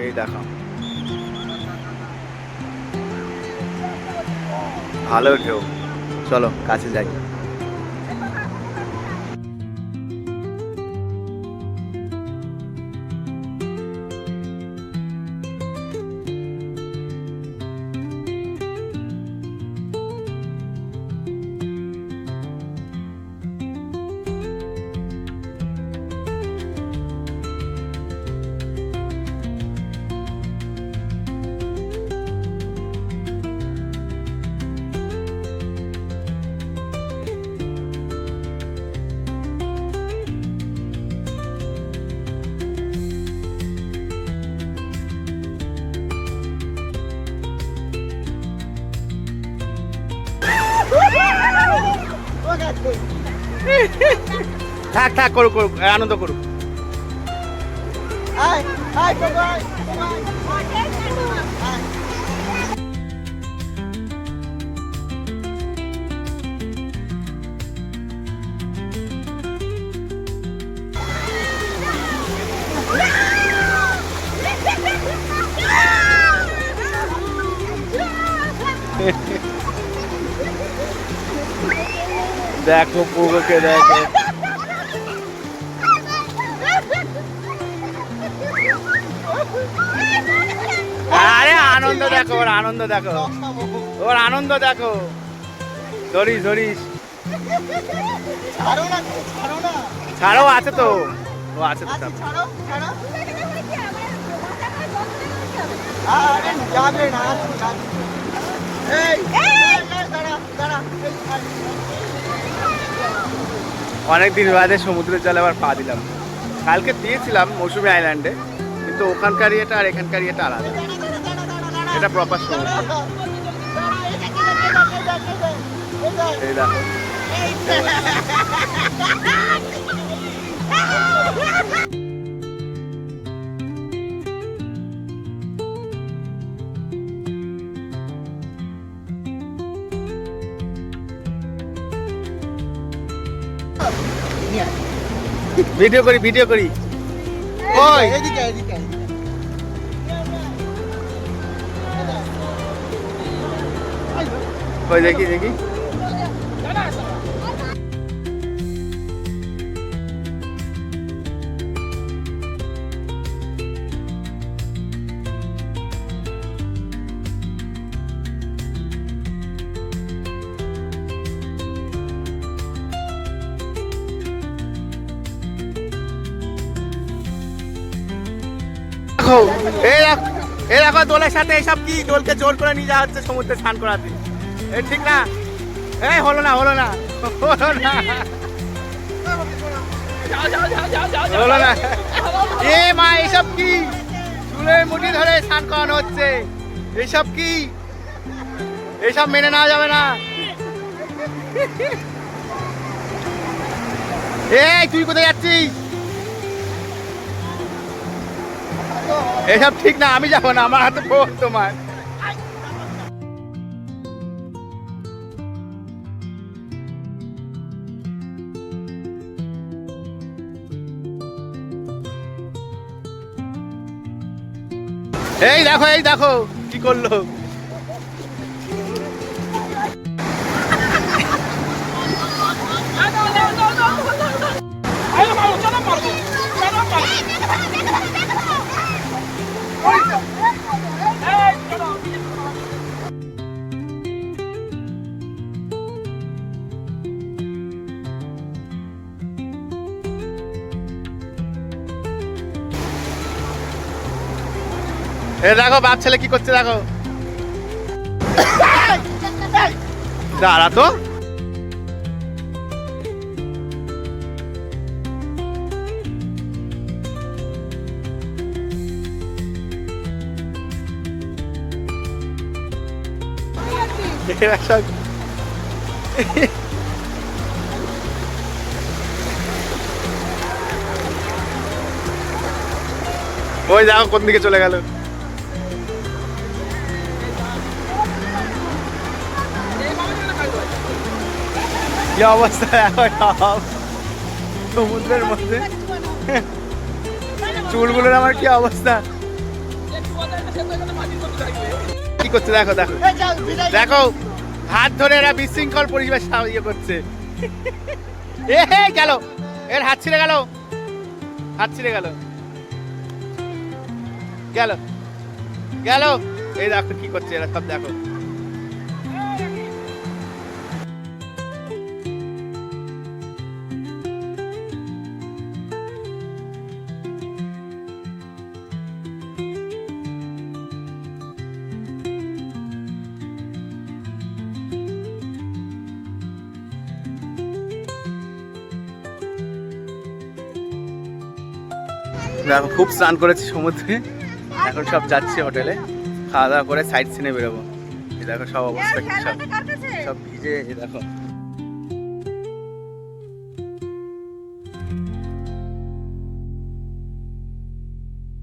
এই দেখো ভালো ঢেউ। চলো কাছে যাই। থাক থাক করুক করুক, আনন্দ করুক। দেখো পুকুরকে দেখো। আরে আনন্দ দেখো, ওর আনন্দ দেখো, ওর আনন্দ দেখো। ধরিস ধরিস, ছাড়ো, আছে তো, ও আছে তো। অনেকদিন বাদে সমুদ্রের জলে আবার পা দিলাম। কালকে দিয়েছিলাম মৌসুমী আইল্যান্ডে, কিন্তু ওখানকার ইয়েটা আর এখানকার ইয়েটা আলাদা। এটা প্রপার সমুদ্র। এই দেখো ভিডিও করি, ভিডিও করি। ওই এদিকে এদিকে, ওই দেখি দেখি। এই দেখো দোলের সাথে এইসব কি, দোলকে জোর করে নিয়ে যাওয়া হচ্ছে সমুদ্রে স্নান করাতে। এই ঠিক না, এই হলো না হলো না হলো না হলো না। এ মা, এইসব কি চুলের মুঠি ধরে স্নান করানো হচ্ছে? এইসব কি, এইসব মেনে নেওয়া যাবে না। এই তুই কোথায় যাচ্ছিস? এসব ঠিক না, আমি যাবো না, আমার হাতে ফোন তোমার। এই দেখো, এই দেখো কি করলো। এ দেখো বাপ ছেলে কি করছে, দেখো। দাঁড়া তো, ওই দেখো কোন দিকে চলে গেল। কি অবস্থা এখন সমুদ্রের মধ্যে, চুলগুলোর আমার কি অবস্থা। কি করছে দেখো দেখো দেখো, হাত ধরে এরা বিশৃঙ্খল পরিবেশ সাহায্য করছে। এ হে গেল, এর হাত ছিঁড়ে গেল, হাত ছিঁড়ে গেল, গেল গেল। এই দেখো কি করছে এরা সব, দেখো। দেখো খুব স্নান করেছি সমুদ্রে, এখন সব যাচ্ছে হোটেলে, খাওয়া দাওয়া করে সাইড সিনে বেরোবো। এই দেখো সব অবস্থা কি, সব সব ভিজে। এই দেখো